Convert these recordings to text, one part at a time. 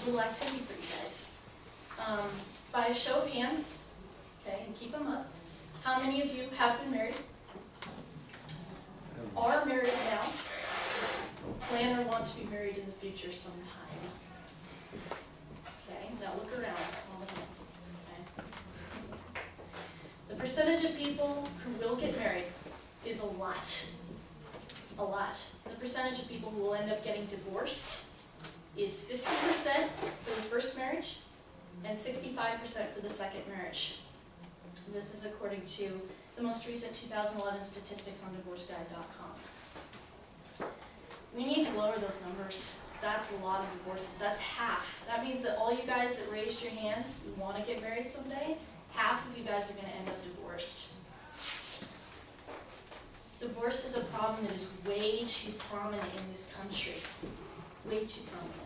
little activity for you guys. By a show of hands, okay, and keep them up. How many of you have been married, are married now, plan or want to be married in the future sometime? Okay, now look around, all the hands. Okay. The percentage of people who will get married is a lot. A lot. The percentage of people who will end up getting divorced is 50% for the first marriage and 65% for the second marriage. This is according to the most recent 2011 statistics on divorceguide.com. We need to lower those numbers. That's a lot of divorces. That's half. That means that all you guys that raised your hands who want to get married someday, half of you guys are going to end up divorced. Divorce is a problem that is way too prominent in this country. Way too prominent.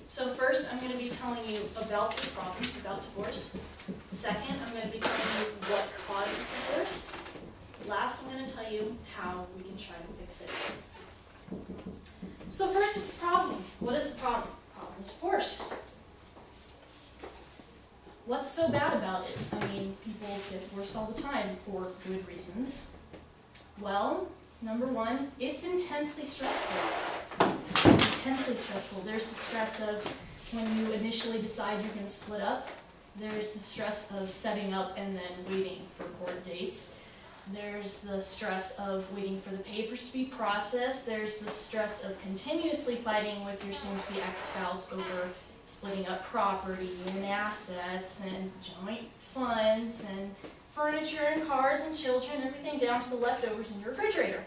So first, I'm going to be telling you about this problem, about divorce. Second, I'm going to be telling you what causes divorce. Last, I'm going to tell you how we can try to fix it. So first is the problem. What is the problem? The problem is divorce. What's so bad about it? I mean, people get divorced all the time for good reasons. Well, number one, it's intensely stressful. Intensely stressful. There's the stress of when you initially decide you're going to split up. There's the stress of setting up and then waiting for court dates. There's the stress of waiting for the papers to be processed. There's the stress of continuously fighting with your soon-to-be ex-spouse over splitting up property and assets and joint funds and furniture and cars and children, everything down to the leftovers in your refrigerator.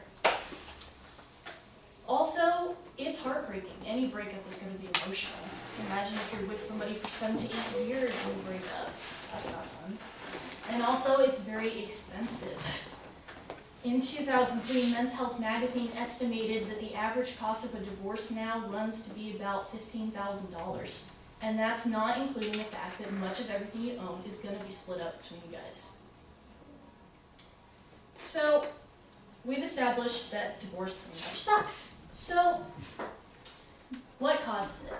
Also, it's heartbreaking. Any breakup is going to be emotional. Imagine if you're with somebody for 7 to 8 years and you break up. That's not fun. And also, it's very expensive. In 2003, Men's Health magazine estimated that the average cost of a divorce now runs to be about $15,000. And that's not including the fact that much of everything you own is going to be split up between you guys. So, we've established that divorce pretty much sucks. So, what causes it?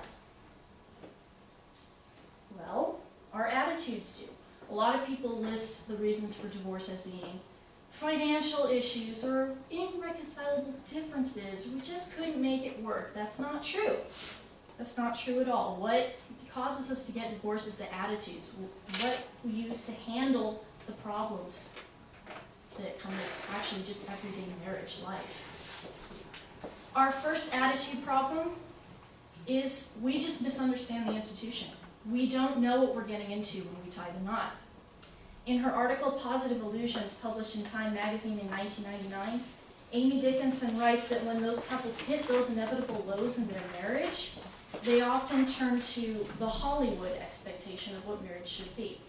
Well, our attitudes do. A lot of people list the reasons for divorce as being financial issues or irreconcilable differences. We just couldn't make it work. That's not true. That's not true at all. What causes us to get divorced is the attitudes, what we use to handle the problems that come with actually just everyday marriage life. Our first attitude problem is we just misunderstand the institution. We don't know what we're getting into when we tie the knot. In her article, Positive Illusions, published in Time magazine in 1999, Amy Dickinson writes that when those couples hit those inevitable lows in their marriage, they often turn to the Hollywood expectation of what marriage should be.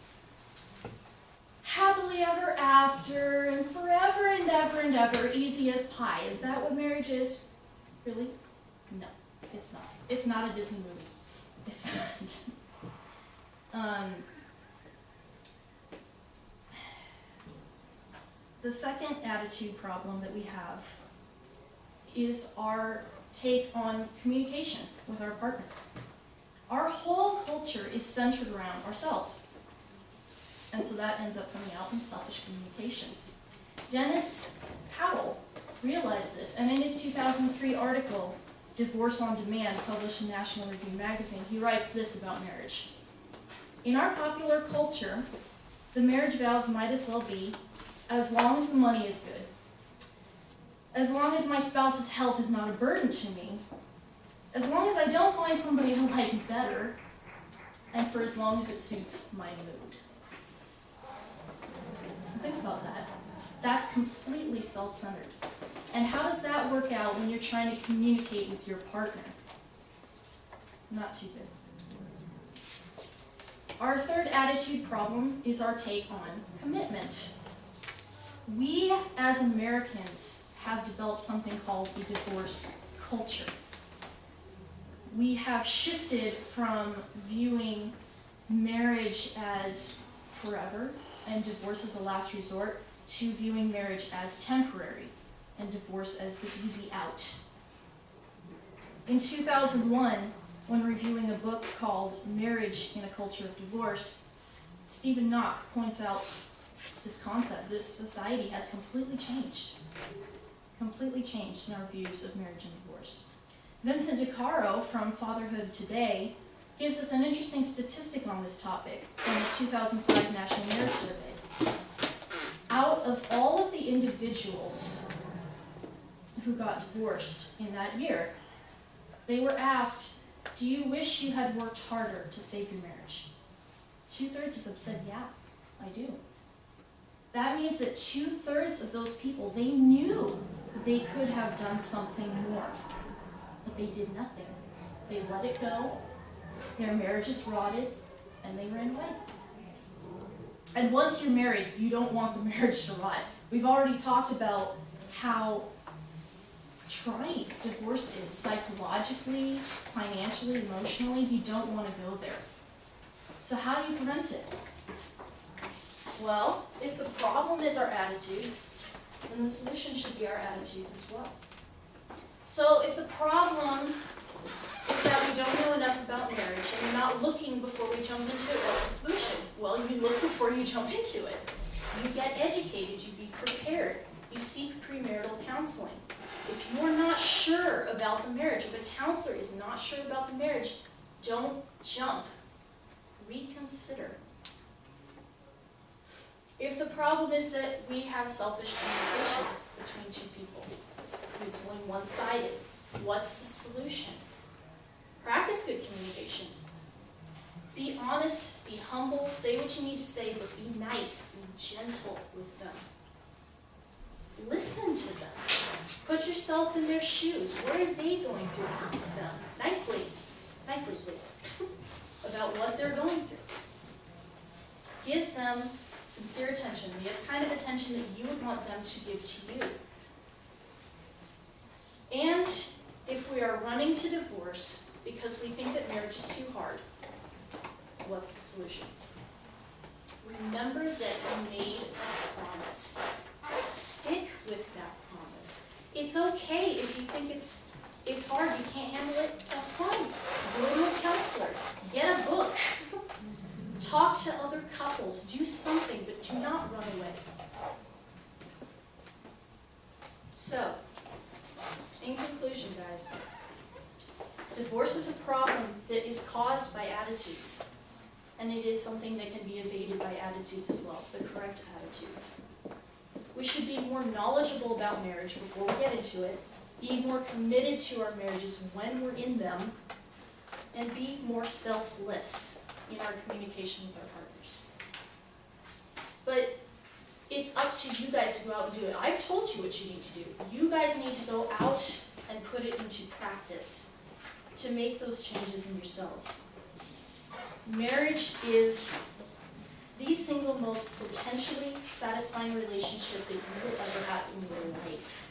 Happily ever after, and forever and ever, easy as pie. Is that what marriage is? Really? No, it's not. It's not a Disney movie. It's not. The second attitude problem that we have is our take on communication with our partner. Our whole culture is centered around ourselves. And so that ends up coming out in selfish communication. Dennis Powell realized this, and in his 2003 article, Divorce on Demand, published in National Review magazine, he writes this about marriage. In our popular culture, the marriage vows might as well be, as long as the money is good, as long as my spouse's health is not a burden to me, as long as I don't find somebody I like better, and for as long as it suits my mood. Think about that. That's completely self-centered. And how does that work out when you're trying to communicate with your partner? Not too good. Our third attitude problem is our take on commitment. We, as Americans, have developed something called the divorce culture. We have shifted from viewing marriage as forever and divorce as a last resort to viewing marriage as temporary and divorce as the easy out. In 2001, when reviewing a book called Marriage in a Culture of Divorce, Stephen Knock points out this concept. This society has completely changed in our views of marriage and divorce. Vincent DeCaro from Fatherhood Today gives us an interesting statistic on this topic from the 2005 National Marriage Survey. Out of all of the individuals who got divorced in that year, they were asked, do you wish you had worked harder to save your marriage? 2/3 of them said, yeah, I do. That means that 2/3 of those people, they knew they could have done something more, but they did nothing. They let it go, their marriages rotted, and they ran away. And once you're married, you don't want the marriage to rot. We've already talked about how trying divorce is psychologically, financially, emotionally. You don't want to go there. So how do you prevent it? Well, if the problem is our attitudes, then the solution should be our attitudes as well. So if the problem is that we don't know enough about marriage and we're not looking before we jump into it, what's the solution? Well, you look before you jump into it. You get educated, you be prepared, you seek premarital counseling. If you're not sure about the marriage, if a counselor is not sure about the marriage, don't jump. Reconsider. If the problem is that we have selfish communication between two people, it's only one-sided, what's the solution? Practice good communication. Be honest, be humble, say what you need to say, but be nice, be gentle with them. Listen to them. Put yourself in their shoes. What are they going through? Ask them. Nicely, please, about what they're going through. Give them sincere attention, the kind of attention that you would want them to give to you. And if we are running to divorce because we think that marriage is too hard, what's the solution? Remember that you made a promise. Stick with that promise. It's okay if you think it's hard, you can't handle it, that's fine. Go to a counselor, get a book, talk to other couples, do something, but do not run away. So, in conclusion, guys, divorce is a problem that is caused by attitudes, and it is something that can be evaded by attitudes as well, the correct attitudes. We should be more knowledgeable about marriage before we get into it, be more committed to our marriages when we're in them, and be more selfless in our communication with our partners. But it's up to you guys to go out and do it. I've told you what you need to do. You guys need to go out and put it into practice to make those changes in yourselves. Marriage is the single most potentially satisfying relationship that you will ever have in your life.